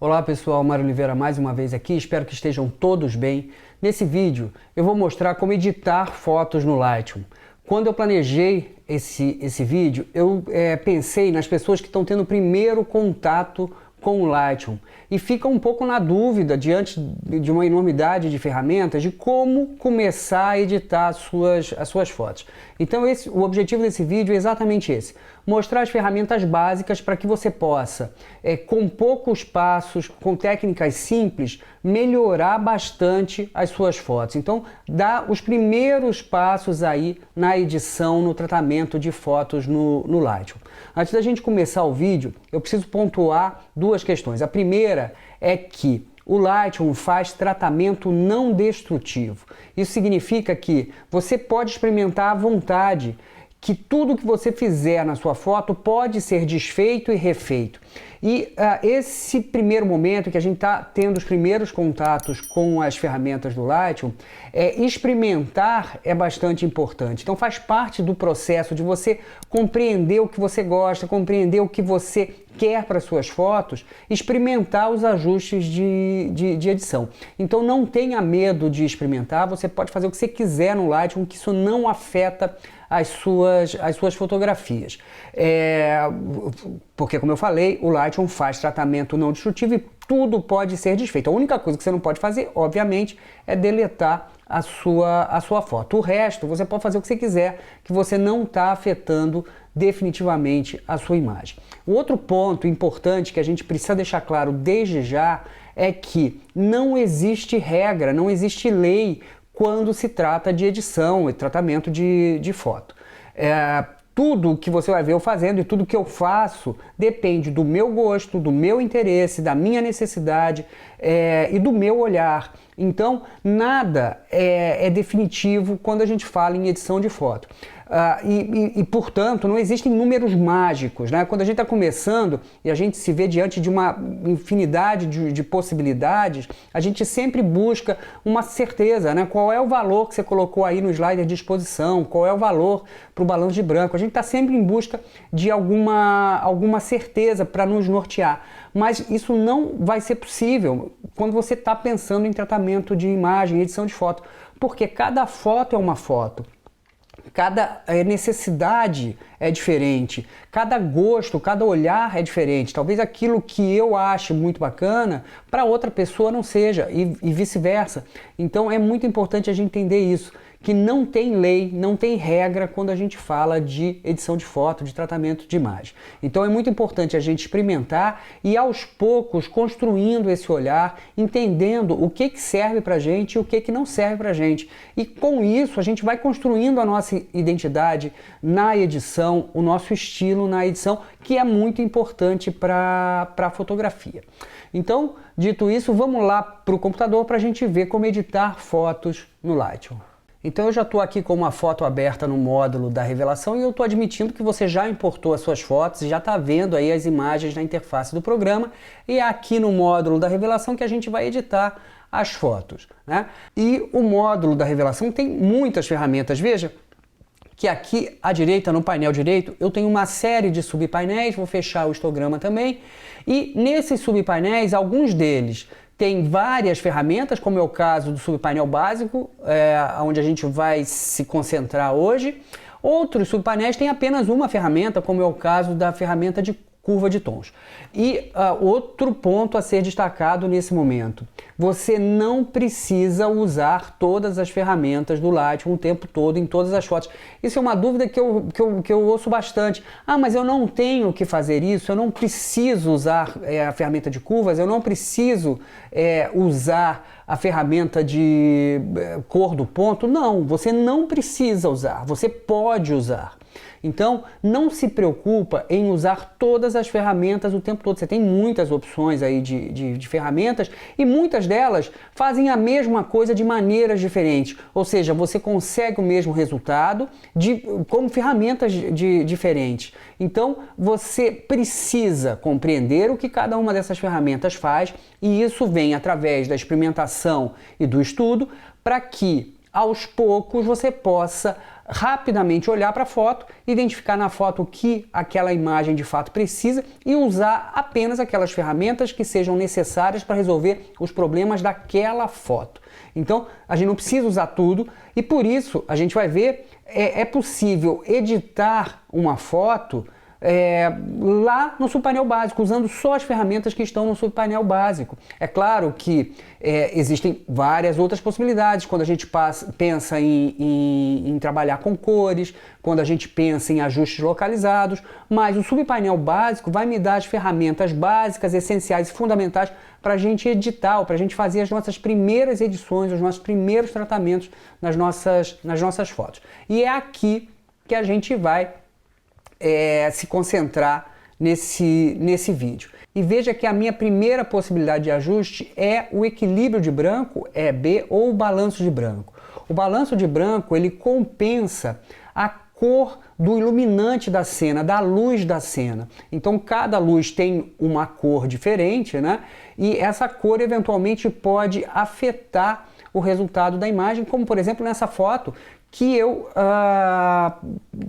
Olá pessoal, Mário Oliveira mais uma vez aqui, espero que estejam todos bem. Nesse vídeo eu vou mostrar como editar fotos no Lightroom. Quando eu planejei esse vídeo, eu pensei nas pessoas que estão tendo o primeiro contato com o Lightroom e ficam um pouco na dúvida diante de uma enormidade de ferramentas de como começar a editar as suas fotos. Então o objetivo desse vídeo é exatamente esse: mostrar as ferramentas básicas para que você possa, com poucos passos, com técnicas simples, melhorar bastante as suas fotos. Então dá os primeiros passos aí na edição, no tratamento de fotos no Lightroom. Antes da gente começar o vídeo, eu preciso pontuar duas questões. A primeira é que o Lightroom faz tratamento não destrutivo. Isso significa que você pode experimentar à vontade, que tudo que você fizer na sua foto pode ser desfeito e refeito. E esse primeiro momento que a gente está tendo os primeiros contatos com as ferramentas do Lightroom, experimentar é bastante importante. Então faz parte do processo de você compreender o que você gosta, compreender o que você quer para suas fotos, experimentar os ajustes de edição. Então não tenha medo de experimentar, você pode fazer o que você quiser no Lightroom, que isso não afeta as suas fotografias. Porque, como eu falei, o Lightroom faz tratamento não destrutivo e tudo pode ser desfeito. A única coisa que você não pode fazer, obviamente, é deletar a sua foto. O resto, você pode fazer o que você quiser, que você não está afetando definitivamente a sua imagem. O outro ponto importante que a gente precisa deixar claro desde já é que não existe regra, não existe lei quando se trata de edição e tratamento de foto. Tudo que você vai ver eu fazendo e tudo que eu faço depende do meu gosto, do meu interesse, da minha necessidade e do meu olhar. Então, nada é definitivo quando a gente fala em edição de foto. Portanto, não existem números mágicos, né? Quando a gente está começando e a gente se vê diante de uma infinidade de possibilidades, a gente sempre busca uma certeza, né? Qual é o valor que você colocou aí no slider de exposição, qual é o valor para o balanço de branco. A gente está sempre em busca de alguma certeza para nos nortear. Mas isso não vai ser possível quando você está pensando em tratamento de imagem, edição de foto, porque cada foto é uma foto. Cada necessidade é diferente, cada gosto, cada olhar é diferente. Talvez aquilo que eu ache muito bacana, para outra pessoa não seja, e vice-versa. Então é muito importante a gente entender isso, que não tem lei, não tem regra quando a gente fala de edição de foto, de tratamento de imagem. Então é muito importante a gente experimentar e aos poucos construindo esse olhar, entendendo o que serve pra gente e o que não serve pra gente. E com isso a gente vai construindo a nossa identidade na edição, o nosso estilo na edição, que é muito importante para a fotografia. Então, dito isso, vamos lá para o computador para a gente ver como editar fotos no Lightroom. Então eu já estou aqui com uma foto aberta no módulo da revelação e eu estou admitindo que você já importou as suas fotos e já está vendo aí as imagens na interface do programa, e é aqui no módulo da revelação que a gente vai editar as fotos, né? E o módulo da revelação tem muitas ferramentas. Veja que aqui à direita, no painel direito, eu tenho uma série de subpainéis, vou fechar o histograma também, e nesses subpainéis, alguns deles tem várias ferramentas, como é o caso do subpainel básico, onde a gente vai se concentrar hoje. Outros subpainéis têm apenas uma ferramenta, como é o caso da ferramenta de curva de tons. E outro ponto a ser destacado nesse momento: você não precisa usar todas as ferramentas do Lightroom o tempo todo, em todas as fotos. Isso é uma dúvida que eu ouço bastante. Mas eu não tenho que fazer isso, eu não preciso usar a ferramenta de curvas, eu não preciso usar a ferramenta de cor do ponto. Não, você não precisa usar, você pode usar. Então, não se preocupa em usar todas as ferramentas o tempo todo. Você tem muitas opções aí de ferramentas e muitas delas fazem a mesma coisa de maneiras diferentes. Ou seja, você consegue o mesmo resultado como ferramentas diferentes. Então, você precisa compreender o que cada uma dessas ferramentas faz, e isso vem através da experimentação e do estudo, para que aos poucos você possa rapidamente olhar para a foto, identificar na foto o que aquela imagem de fato precisa e usar apenas aquelas ferramentas que sejam necessárias para resolver os problemas daquela foto. Então, a gente não precisa usar tudo e por isso a gente vai ver, é possível editar uma foto lá no subpainel básico, usando só as ferramentas que estão no subpainel básico. É claro que existem várias outras possibilidades quando a gente pensa em trabalhar com cores, quando a gente pensa em ajustes localizados, mas o subpainel básico vai me dar as ferramentas básicas, essenciais e fundamentais para a gente editar, para a gente fazer as nossas primeiras edições, os nossos primeiros tratamentos nas nossas fotos. E é aqui que a gente vai se concentrar nesse vídeo. E veja que a minha primeira possibilidade de ajuste é o equilíbrio de branco, EB, ou o balanço de branco. O balanço de branco, ele compensa a cor do iluminante da cena, da luz da cena. Então cada luz tem uma cor diferente, né? E essa cor eventualmente pode afetar o resultado da imagem, como por exemplo nessa foto, que eu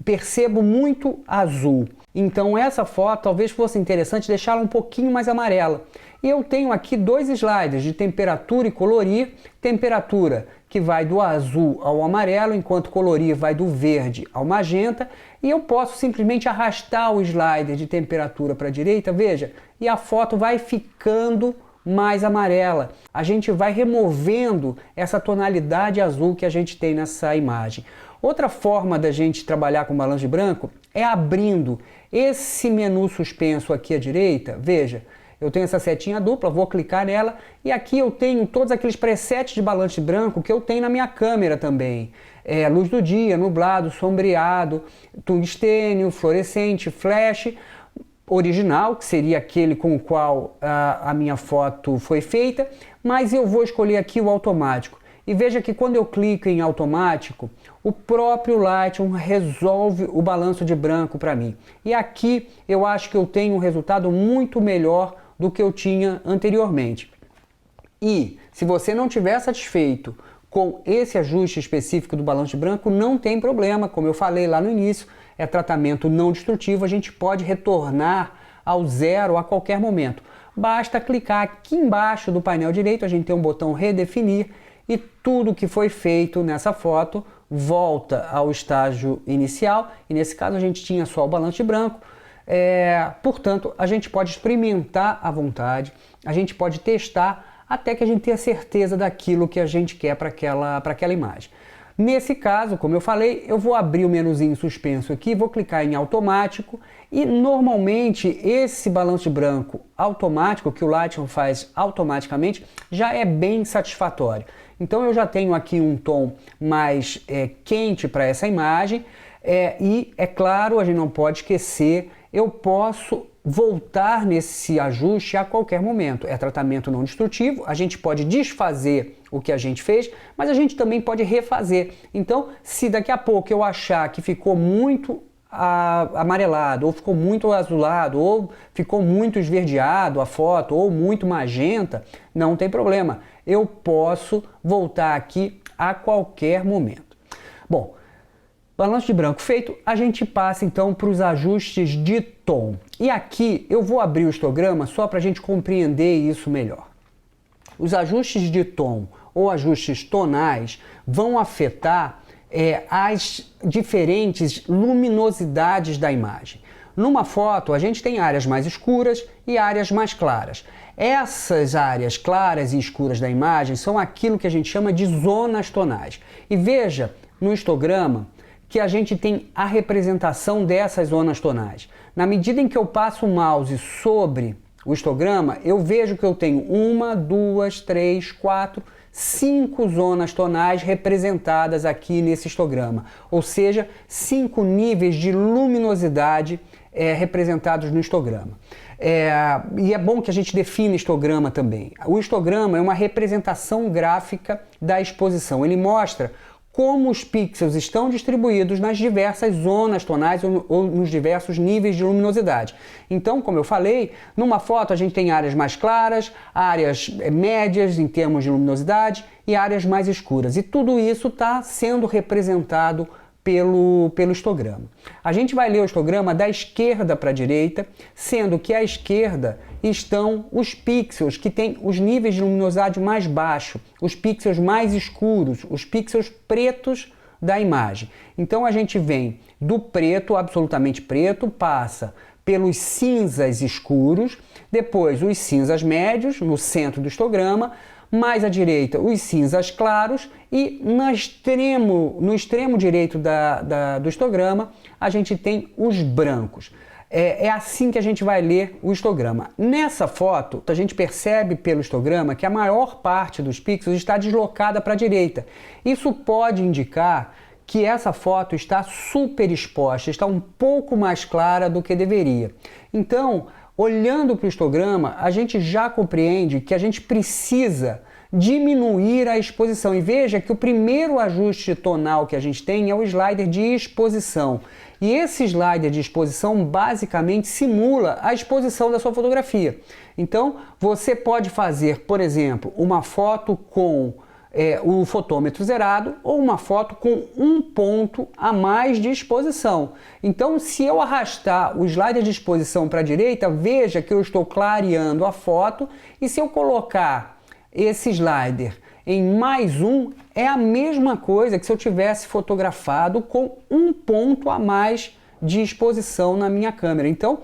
percebo muito azul. Então essa foto talvez fosse interessante deixá-la um pouquinho mais amarela. E eu tenho aqui dois sliders de temperatura e colorir. Temperatura que vai do azul ao amarelo, enquanto colorir vai do verde ao magenta. E eu posso simplesmente arrastar o slider de temperatura para a direita, veja, e a foto vai ficando mais amarela. A gente vai removendo essa tonalidade azul que a gente tem nessa imagem. Outra forma da gente trabalhar com balanço de branco é abrindo esse menu suspenso aqui à direita. Veja, eu tenho essa setinha dupla, vou clicar nela e aqui eu tenho todos aqueles presets de balanço de branco que eu tenho na minha câmera também. Luz do dia, nublado, sombreado, tungstênio, fluorescente, flash, original, que seria aquele com o qual a minha foto foi feita, mas eu vou escolher aqui o automático. E veja que quando eu clico em automático, o próprio Lightroom resolve o balanço de branco para mim. E aqui eu acho que eu tenho um resultado muito melhor do que eu tinha anteriormente. E se você não estiver satisfeito com esse ajuste específico do balanço de branco, não tem problema, como eu falei lá no início, é tratamento não destrutivo, a gente pode retornar ao zero a qualquer momento. Basta clicar aqui embaixo do painel direito, a gente tem um botão redefinir e tudo que foi feito nessa foto volta ao estágio inicial, e nesse caso a gente tinha só o balanço de branco. Portanto, a gente pode experimentar à vontade, a gente pode testar até que a gente tenha certeza daquilo que a gente quer para aquela imagem. Nesse caso, como eu falei, eu vou abrir o menuzinho suspenso aqui, vou clicar em automático e normalmente esse balanço de branco automático, que o Lightroom faz automaticamente, já é bem satisfatório. Então eu já tenho aqui um tom mais quente para essa imagem e, é claro, a gente não pode esquecer, eu posso voltar nesse ajuste a qualquer momento. É tratamento não destrutivo, a gente pode desfazer o que a gente fez, mas a gente também pode refazer. Então, se daqui a pouco eu achar que ficou muito amarelado, ou ficou muito azulado, ou ficou muito esverdeado a foto, ou muito magenta, não tem problema. Eu posso voltar aqui a qualquer momento. Bom, balanço de branco feito, a gente passa então para os ajustes de tom. E aqui eu vou abrir o histograma só para a gente compreender isso melhor. Os ajustes de tom ou ajustes tonais vão afetar as diferentes luminosidades da imagem. Numa foto a gente tem áreas mais escuras e áreas mais claras. Essas áreas claras e escuras da imagem são aquilo que a gente chama de zonas tonais. E veja no histograma que a gente tem a representação dessas zonas tonais. Na medida em que eu passo o mouse sobre o histograma, eu vejo que eu tenho 1, 2, 3, 4, 5 zonas tonais representadas aqui nesse histograma. Ou seja, 5 níveis de luminosidade representados no histograma. E é bom que a gente defina histograma também. O histograma é uma representação gráfica da exposição. Ele mostra como os pixels estão distribuídos nas diversas zonas tonais ou nos diversos níveis de luminosidade. Então, como eu falei, numa foto a gente tem áreas mais claras, áreas médias em termos de luminosidade e áreas mais escuras. E tudo isso está sendo representado pelo histograma. A gente vai ler o histograma da esquerda para a direita, sendo que à esquerda estão os pixels que têm os níveis de luminosidade mais baixos, os pixels mais escuros, os pixels pretos da imagem. Então a gente vem do preto, absolutamente preto, passa pelos cinzas escuros, depois os cinzas médios, no centro do histograma, mais à direita os cinzas claros e no extremo direito do histograma a gente tem os brancos. É assim que a gente vai ler o histograma. Nessa foto, a gente percebe pelo histograma que a maior parte dos pixels está deslocada para a direita. Isso pode indicar que essa foto está super exposta, está um pouco mais clara do que deveria. Então, olhando para o histograma, a gente já compreende que a gente precisa diminuir a exposição. E veja que o primeiro ajuste tonal que a gente tem é o slider de exposição. E esse slider de exposição basicamente simula a exposição da sua fotografia. Então, você pode fazer, por exemplo, uma foto com o fotômetro zerado ou uma foto com um ponto a mais de exposição. Então, se eu arrastar o slider de exposição para a direita, veja que eu estou clareando a foto, e se eu colocar esse slider em mais um, é a mesma coisa que se eu tivesse fotografado com um ponto a mais de exposição na minha câmera. Então,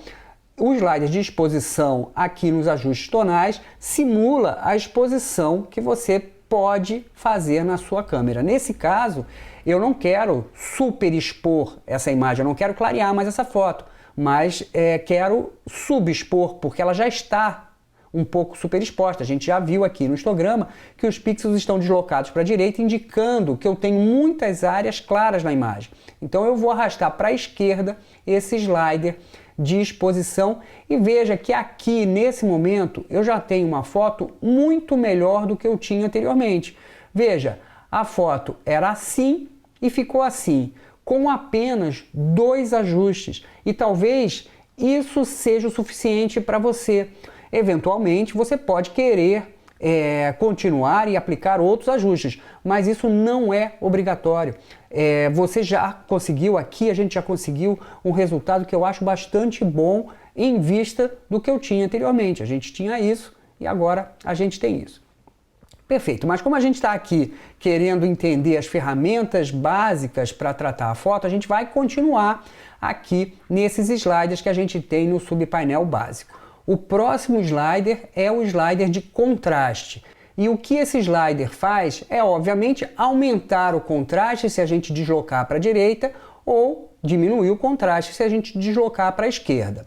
o slider de exposição aqui nos ajustes tonais simula a exposição que você pode fazer na sua câmera. Nesse caso, eu não quero super expor essa imagem, eu não quero clarear mais essa foto, mas quero subexpor, porque ela já está um pouco super exposta. A gente já viu aqui no histograma que os pixels estão deslocados para a direita, indicando que eu tenho muitas áreas claras na imagem. Então eu vou arrastar para a esquerda esse slider de exposição e veja que aqui nesse momento eu já tenho uma foto muito melhor do que eu tinha anteriormente. Veja, a foto era assim e ficou assim, com apenas 2 ajustes, e talvez isso seja o suficiente para você. Eventualmente você pode querer continuar e aplicar outros ajustes, mas isso não é obrigatório. Você já conseguiu aqui, a gente já conseguiu um resultado que eu acho bastante bom em vista do que eu tinha anteriormente. A gente tinha isso e agora a gente tem isso. Perfeito, mas como a gente está aqui querendo entender as ferramentas básicas para tratar a foto, a gente vai continuar aqui nesses sliders que a gente tem no subpainel básico. O próximo slider é o slider de contraste. E o que esse slider faz é, obviamente, aumentar o contraste se a gente deslocar para a direita ou diminuir o contraste se a gente deslocar para a esquerda.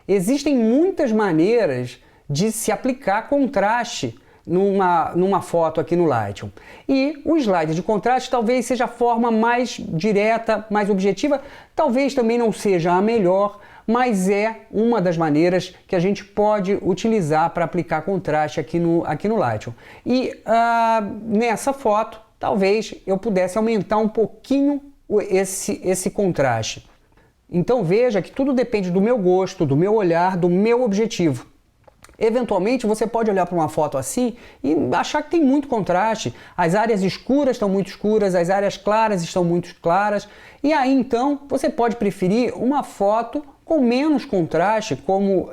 Existem muitas maneiras de se aplicar contraste numa foto aqui no Lightroom. E o slider de contraste talvez seja a forma mais direta, mais objetiva, talvez também não seja a melhor, mas é uma das maneiras que a gente pode utilizar para aplicar contraste aqui no Lightroom. E nessa foto, talvez eu pudesse aumentar um pouquinho esse contraste. Então veja que tudo depende do meu gosto, do meu olhar, do meu objetivo. Eventualmente você pode olhar para uma foto assim e achar que tem muito contraste. As áreas escuras estão muito escuras, as áreas claras estão muito claras. E aí então você pode preferir uma foto com menos contraste, como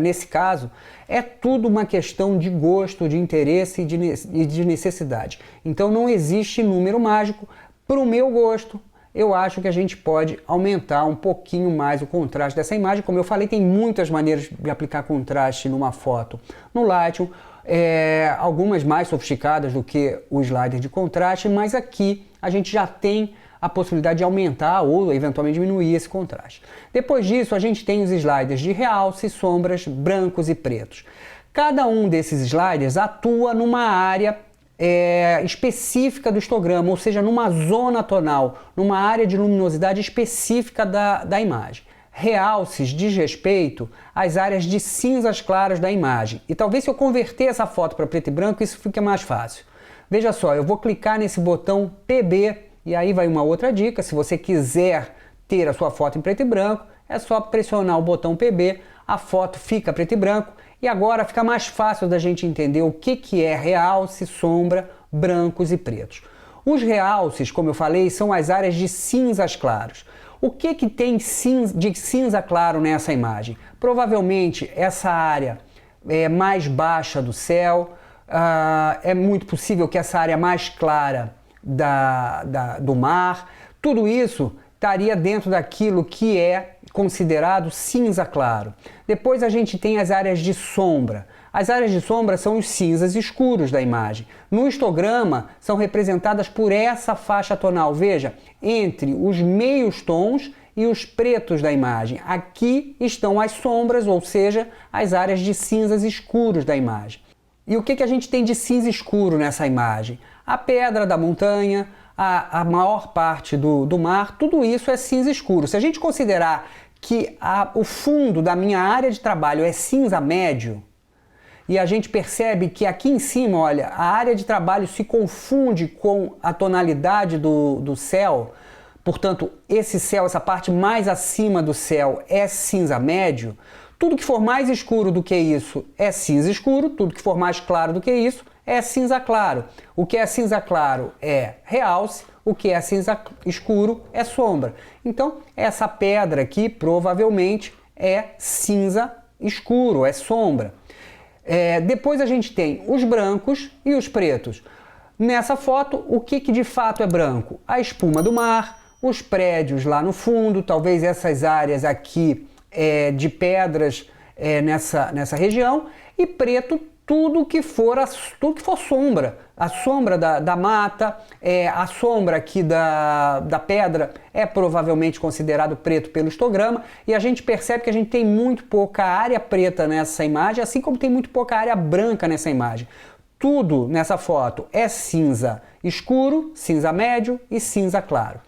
nesse caso. É tudo uma questão de gosto, de interesse e de necessidade. Então não existe número mágico. Para o meu gosto, eu acho que a gente pode aumentar um pouquinho mais o contraste dessa imagem. Como eu falei, tem muitas maneiras de aplicar contraste numa foto no Lightroom, algumas mais sofisticadas do que o slider de contraste, mas aqui a gente já tem a possibilidade de aumentar ou eventualmente diminuir esse contraste. Depois disso, a gente tem os sliders de realce, sombras, brancos e pretos. Cada um desses sliders atua numa área específica do histograma, ou seja, numa zona tonal, numa área de luminosidade específica da imagem. Realces diz respeito às áreas de cinzas claras da imagem. E talvez se eu converter essa foto para preto e branco, isso fique mais fácil. Veja só, eu vou clicar nesse botão PB e aí vai uma outra dica. Se você quiser ter a sua foto em preto e branco, é só pressionar o botão PB, a foto fica preto e branco e agora fica mais fácil da gente entender o que é realce, sombra, brancos e pretos. Os realces, como eu falei, são as áreas de cinzas claros. O que tem de cinza claro nessa imagem? Provavelmente essa área mais baixa do céu, é muito possível que essa área mais clara do mar, tudo isso estaria dentro daquilo que é considerado cinza claro. Depois a gente tem as áreas de sombra. As áreas de sombra são os cinzas escuros da imagem. No histograma são representadas por essa faixa tonal, veja, entre os meios tons e os pretos da imagem. Aqui estão as sombras, ou seja, as áreas de cinzas escuros da imagem. E o que a gente tem de cinza escuro nessa imagem? A pedra da montanha, a maior parte do mar, tudo isso é cinza escuro. Se a gente considerar que o fundo da minha área de trabalho é cinza médio, e a gente percebe que aqui em cima, olha, a área de trabalho se confunde com a tonalidade do céu, portanto, esse céu, essa parte mais acima do céu é cinza médio, tudo que for mais escuro do que isso é cinza escuro, tudo que for mais claro do que isso é cinza claro. O que é cinza claro é realce, o que é cinza escuro é sombra. Então, essa pedra aqui provavelmente é cinza escuro, é sombra. Depois a gente tem os brancos e os pretos. Nessa foto, o que de fato é branco? A espuma do mar, os prédios lá no fundo, talvez essas áreas aqui de pedras nessa região, e preto tudo que for sombra. A sombra da mata, a sombra aqui da pedra é provavelmente considerado preto pelo histograma, e a gente percebe que a gente tem muito pouca área preta nessa imagem, assim como tem muito pouca área branca nessa imagem. Tudo nessa foto é cinza escuro, cinza médio e cinza claro.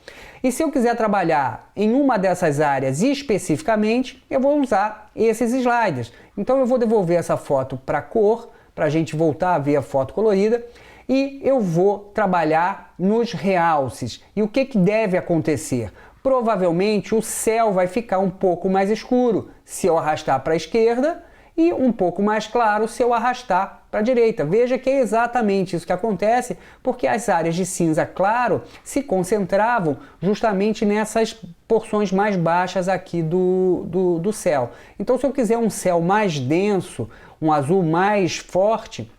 E se eu quiser trabalhar em uma dessas áreas especificamente, eu vou usar esses sliders. Então eu vou devolver essa foto para a cor, para a gente voltar a ver a foto colorida, e eu vou trabalhar nos realces. E o que deve acontecer? Provavelmente o céu vai ficar um pouco mais escuro se eu arrastar para a esquerda e um pouco mais claro se eu arrastar para a direita. Veja que é exatamente isso que acontece, porque as áreas de cinza claro se concentravam justamente nessas porções mais baixas aqui do céu. Então, se eu quiser um céu mais denso, um azul mais forte,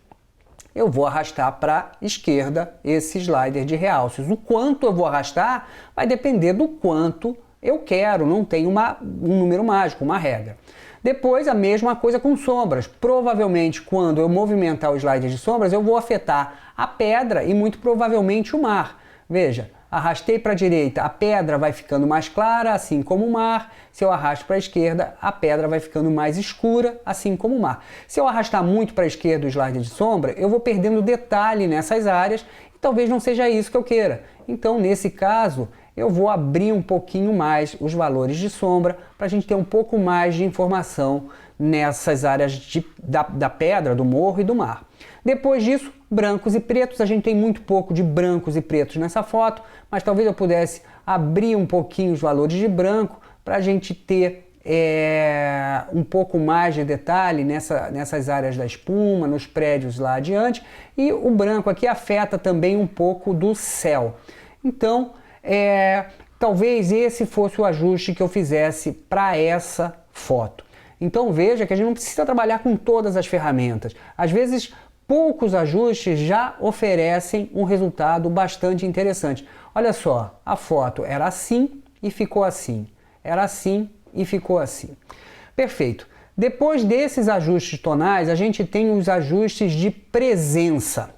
eu vou arrastar para a esquerda esse slider de realces. O quanto eu vou arrastar vai depender do quanto eu quero, não tem um número mágico, uma regra. Depois, a mesma coisa com sombras. Provavelmente, quando eu movimentar o slider de sombras, eu vou afetar a pedra e muito provavelmente o mar. Veja, arrastei para a direita, a pedra vai ficando mais clara, assim como o mar. Se eu arrasto para a esquerda, a pedra vai ficando mais escura, assim como o mar. Se eu arrastar muito para a esquerda o slider de sombra, eu vou perdendo detalhe nessas áreas e talvez não seja isso que eu queira. Então, nesse caso, eu vou abrir um pouquinho mais os valores de sombra para a gente ter um pouco mais de informação nessas áreas da pedra, do morro e do mar. Depois disso, brancos e pretos. A gente tem muito pouco de brancos e pretos nessa foto, mas talvez eu pudesse abrir um pouquinho os valores de branco para a gente ter um pouco mais de detalhe nessas áreas da espuma, nos prédios lá adiante. E o branco aqui afeta também um pouco do céu. Então, talvez esse fosse o ajuste que eu fizesse para essa foto. Então veja que a gente não precisa trabalhar com todas as ferramentas. Às vezes, poucos ajustes já oferecem um resultado bastante interessante. Olha só, a foto era assim e ficou assim. Era assim e ficou assim. Perfeito. Depois desses ajustes tonais, a gente tem os ajustes de presença.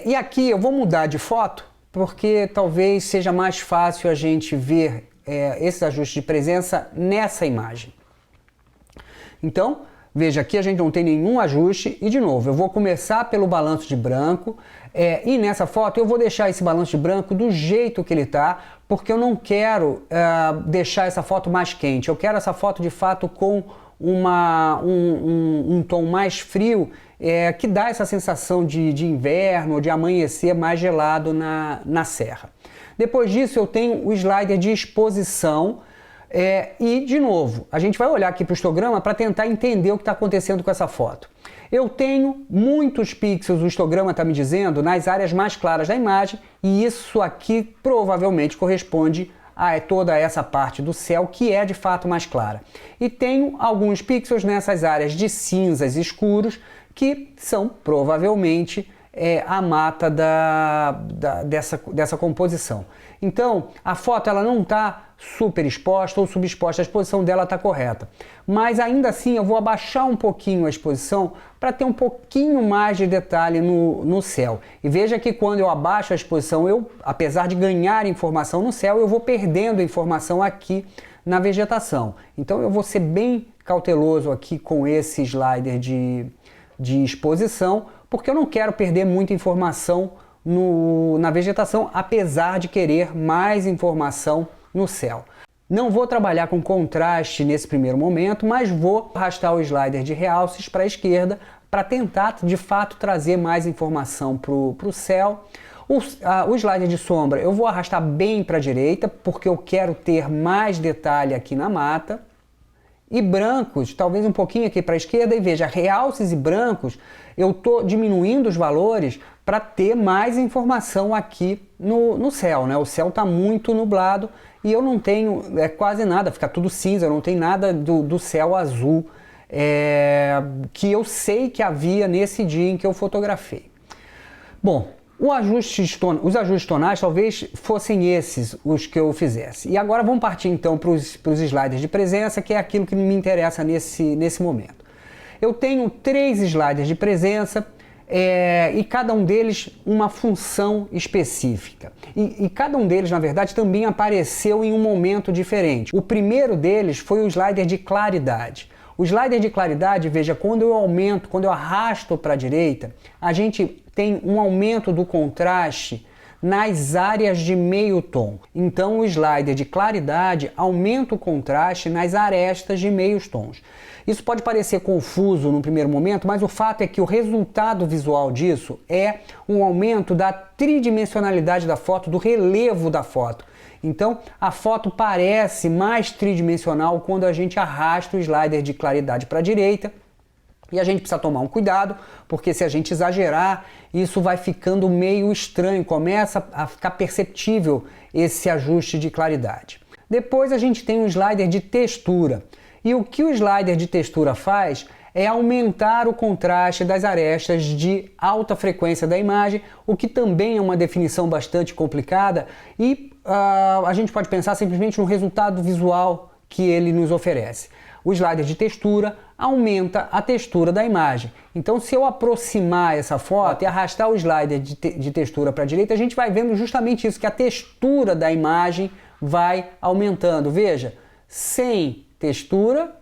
E aqui eu vou mudar de foto, porque talvez seja mais fácil a gente ver esses ajustes de presença nessa imagem. Então, veja, aqui a gente não tem nenhum ajuste e, de novo, eu vou começar pelo balanço de branco e nessa foto eu vou deixar esse balanço de branco do jeito que ele está, porque eu não quero deixar essa foto mais quente, eu quero essa foto de fato com um tom mais frio que dá essa sensação de inverno ou de amanhecer mais gelado na serra. Depois disso eu tenho o slider de exposição e, de novo, a gente vai olhar aqui para o histograma para tentar entender o que está acontecendo com essa foto. Eu tenho muitos pixels, o histograma está me dizendo, nas áreas mais claras da imagem, e isso aqui provavelmente corresponde a toda essa parte do céu que é de fato mais clara. E tenho alguns pixels nessas áreas de cinzas escuros que são provavelmente a mata dessa composição. Então, a foto ela não está super exposta ou subexposta, a exposição dela está correta. Mas ainda assim eu vou abaixar um pouquinho a exposição para ter um pouquinho mais de detalhe no céu. E veja que quando eu abaixo a exposição, apesar de ganhar informação no céu, eu vou perdendo informação aqui na vegetação. Então eu vou ser bem cauteloso aqui com esse slider de exposição, porque eu não quero perder muita informação na vegetação, apesar de querer mais informação no céu. Não vou trabalhar com contraste nesse primeiro momento, mas vou arrastar o slider de realces para a esquerda para tentar de fato trazer mais informação para o céu. O slider de sombra eu vou arrastar bem para a direita, porque eu quero ter mais detalhe aqui na mata. E brancos, talvez um pouquinho aqui para a esquerda, e veja, realces e brancos, eu estou diminuindo os valores para ter mais informação aqui no céu, né? O céu está muito nublado e eu não tenho quase nada, fica tudo cinza, eu não tenho nada do céu azul que eu sei que havia nesse dia em que eu fotografei. Bom, os ajustes tonais talvez fossem esses os que eu fizesse. E agora vamos partir então para os sliders de presença, que é aquilo que me interessa nesse momento. Eu tenho 3 sliders de presença e cada um deles uma função específica. E cada um deles, na verdade, também apareceu em um momento diferente. O primeiro deles foi o slider de claridade. O slider de claridade, veja, quando eu arrasto para a direita, a gente tem um aumento do contraste nas áreas de meio tom. Então o slider de claridade aumenta o contraste nas arestas de meios tons. Isso pode parecer confuso no primeiro momento, mas o fato é que o resultado visual disso é um aumento da tridimensionalidade da foto, do relevo da foto. Então a foto parece mais tridimensional quando a gente arrasta o slider de claridade para a direita. E a gente precisa tomar um cuidado, porque se a gente exagerar, isso vai ficando meio estranho, começa a ficar perceptível esse ajuste de claridade. Depois a gente tem um slider de textura. E o que o slider de textura faz é aumentar o contraste das arestas de alta frequência da imagem, o que também é uma definição bastante complicada e a gente pode pensar simplesmente no resultado visual que ele nos oferece. O slider de textura aumenta a textura da imagem. Então, se eu aproximar essa foto e arrastar o slider de textura para a direita, a gente vai vendo justamente isso, que a textura da imagem vai aumentando. Veja, sem textura,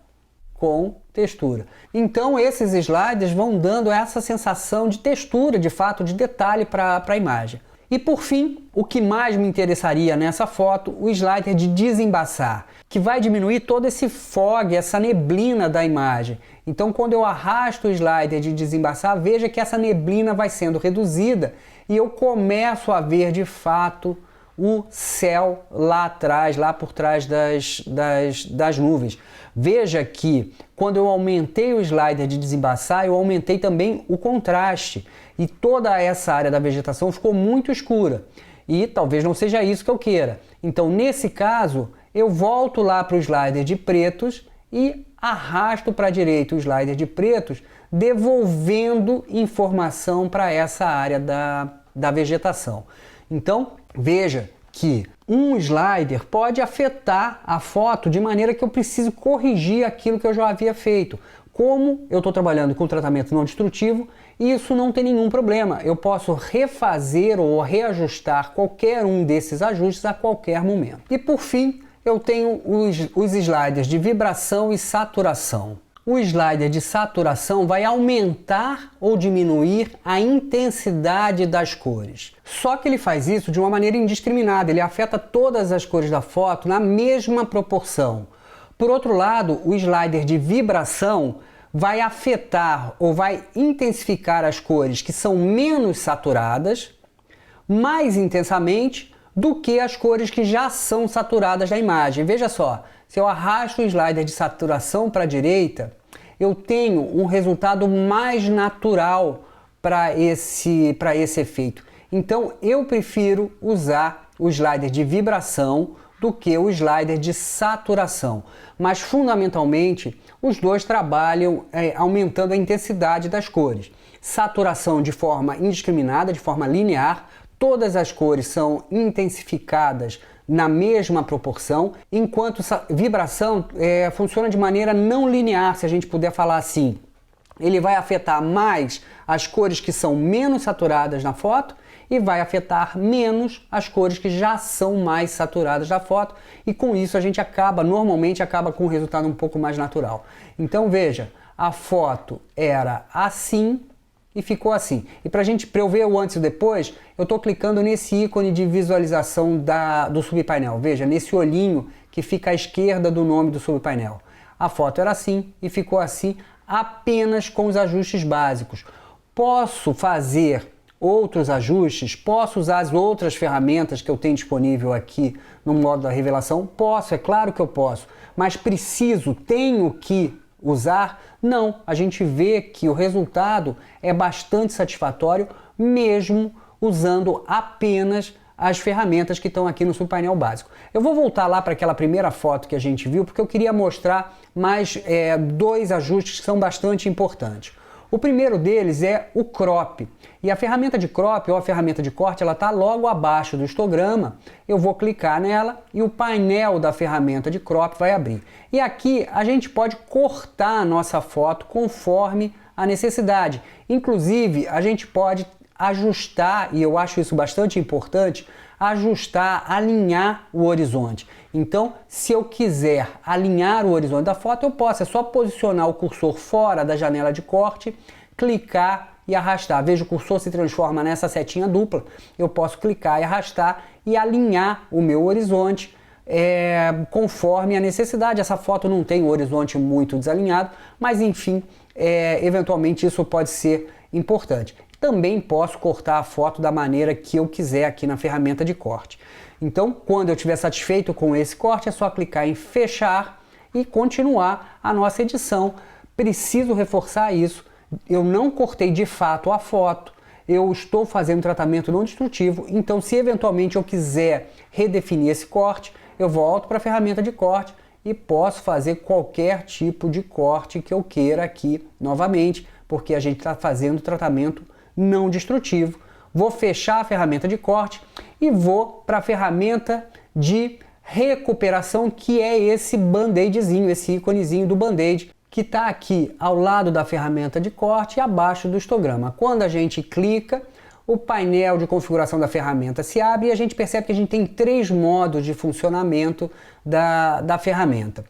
com textura. Então, esses sliders vão dando essa sensação de textura, de fato, de detalhe para a imagem. E por fim, o que mais me interessaria nessa foto, o slider de desembaçar, que vai diminuir todo esse fog, essa neblina da imagem. Então quando eu arrasto o slider de desembaçar, veja que essa neblina vai sendo reduzida e eu começo a ver de fato o céu lá atrás, lá por trás das nuvens. Veja que quando eu aumentei o slider de desembaçar, eu aumentei também o contraste. E toda essa área da vegetação ficou muito escura. E talvez não seja isso que eu queira. Então, nesse caso, eu volto lá para o slider de pretos e arrasto para a direita o slider de pretos, devolvendo informação para essa área da vegetação. Então, veja que um slider pode afetar a foto de maneira que eu preciso corrigir aquilo que eu já havia feito. Como eu estou trabalhando com tratamento não destrutivo, isso não tem nenhum problema. Eu posso refazer ou reajustar qualquer um desses ajustes a qualquer momento. E por fim, eu tenho os sliders de vibração e saturação. O slider de saturação vai aumentar ou diminuir a intensidade das cores. Só que ele faz isso de uma maneira indiscriminada, ele afeta todas as cores da foto na mesma proporção. Por outro lado, o slider de vibração vai afetar ou vai intensificar as cores que são menos saturadas mais intensamente do que as cores que já são saturadas na imagem. Veja só, se eu arrasto o slider de saturação para a direita, eu tenho um resultado mais natural para esse efeito. Então eu prefiro usar o slider de vibração do que o slider de saturação. Mas fundamentalmente os dois trabalham aumentando a intensidade das cores. Saturação de forma indiscriminada, de forma linear, todas as cores são intensificadas na mesma proporção, enquanto vibração funciona de maneira não linear, se a gente puder falar assim. Ele vai afetar mais as cores que são menos saturadas na foto e vai afetar menos as cores que já são mais saturadas da foto, e com isso a gente normalmente acaba com um resultado um pouco mais natural. Então veja, a foto era assim e ficou assim. E para eu ver o antes e o depois, eu estou clicando nesse ícone de visualização do subpainel. Veja, nesse olhinho que fica à esquerda do nome do subpainel. A foto era assim e ficou assim apenas com os ajustes básicos. Posso fazer outros ajustes? Posso usar as outras ferramentas que eu tenho disponível aqui no modo da revelação? Posso, é claro que eu posso. Mas tenho que usar? Não, a gente vê que o resultado é bastante satisfatório mesmo usando apenas as ferramentas que estão aqui no subpainel básico. Eu vou voltar lá para aquela primeira foto que a gente viu, porque eu queria mostrar mais dois ajustes que são bastante importantes. O primeiro deles é o crop. E a ferramenta de crop ou a ferramenta de corte, ela está logo abaixo do histograma. Eu vou clicar nela e o painel da ferramenta de crop vai abrir. E aqui a gente pode cortar a nossa foto conforme a necessidade. Inclusive, a gente pode ajustar, e eu acho isso bastante importante, alinhar o horizonte. Então, se eu quiser alinhar o horizonte da foto, eu posso, é só posicionar o cursor fora da janela de corte, clicar e arrastar. Veja, o cursor se transforma nessa setinha dupla. Eu posso clicar e arrastar e alinhar o meu horizonte conforme a necessidade. Essa foto não tem o horizonte muito desalinhado, mas enfim, eventualmente isso pode ser importante. Também posso cortar a foto da maneira que eu quiser aqui na ferramenta de corte. Então, quando eu estiver satisfeito com esse corte, é só clicar em fechar e continuar a nossa edição. Preciso reforçar isso. Eu não cortei de fato a foto, eu estou fazendo tratamento não destrutivo, então se eventualmente eu quiser redefinir esse corte, eu volto para a ferramenta de corte e posso fazer qualquer tipo de corte que eu queira aqui novamente, porque a gente está fazendo tratamento não destrutivo. Vou fechar a ferramenta de corte e vou para a ferramenta de recuperação, que é esse band-aidzinho, esse íconezinho do band-aid, que está aqui ao lado da ferramenta de corte e abaixo do histograma. Quando a gente clica, o painel de configuração da ferramenta se abre e a gente percebe que a gente tem 3 modos de funcionamento da ferramenta.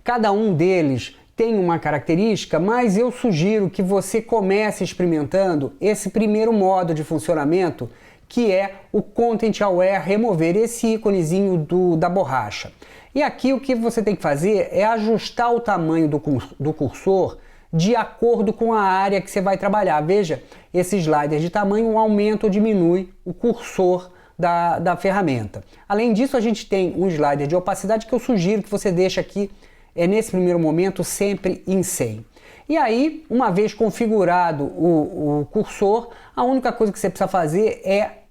Cada um deles tem uma característica, mas eu sugiro que você comece experimentando esse primeiro modo de funcionamento, que é o Content Aware, remover esse íconezinho da borracha. E aqui o que você tem que fazer é ajustar o tamanho do cursor de acordo com a área que você vai trabalhar. Veja, esse slider de tamanho aumenta ou diminui o cursor da ferramenta. Além disso, a gente tem um slider de opacidade que eu sugiro que você deixe aqui, nesse primeiro momento, sempre em 100. E aí, uma vez configurado o cursor, a única coisa que você precisa fazer é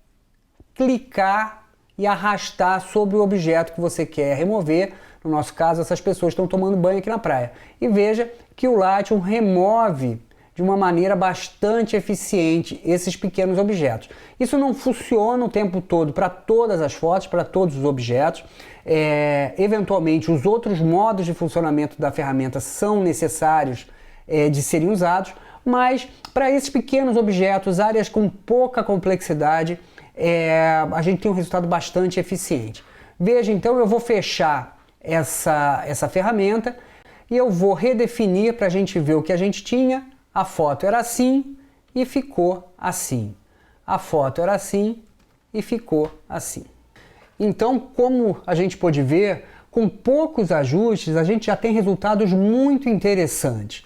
clicar e arrastar sobre o objeto que você quer remover. No nosso caso, essas pessoas estão tomando banho aqui na praia. E veja que o Lightroom remove de uma maneira bastante eficiente esses pequenos objetos. Isso não funciona o tempo todo para todas as fotos, para todos os objetos. Eventualmente, os outros modos de funcionamento da ferramenta são necessários de serem usados, mas para esses pequenos objetos, áreas com pouca complexidade, a gente tem um resultado bastante eficiente. Veja, então eu vou fechar essa ferramenta e eu vou redefinir para a gente ver o que a gente tinha. A foto era assim e ficou assim. A foto era assim e ficou assim. Então, como a gente pôde ver, com poucos ajustes, a gente já tem resultados muito interessantes.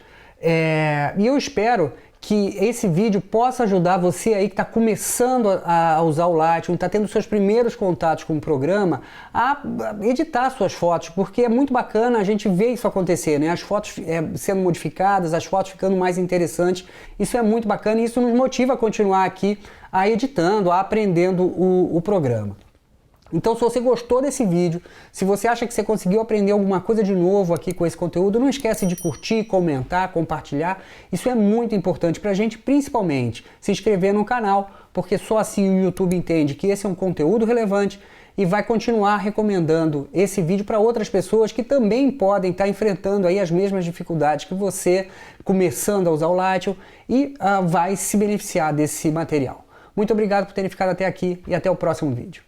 E eu espero que esse vídeo possa ajudar você aí que está começando a usar o Lightroom, está tendo seus primeiros contatos com o programa, a editar suas fotos, porque é muito bacana a gente ver isso acontecer, né? As fotos sendo modificadas, as fotos ficando mais interessantes. Isso é muito bacana e isso nos motiva a continuar aqui editando, aprendendo o programa. Então, se você gostou desse vídeo, se você acha que você conseguiu aprender alguma coisa de novo aqui com esse conteúdo, não esquece de curtir, comentar, compartilhar. Isso é muito importante para a gente, principalmente se inscrever no canal, porque só assim o YouTube entende que esse é um conteúdo relevante e vai continuar recomendando esse vídeo para outras pessoas que também podem estar enfrentando aí as mesmas dificuldades que você, começando a usar o Lightroom, e vai se beneficiar desse material. Muito obrigado por terem ficado até aqui e até o próximo vídeo.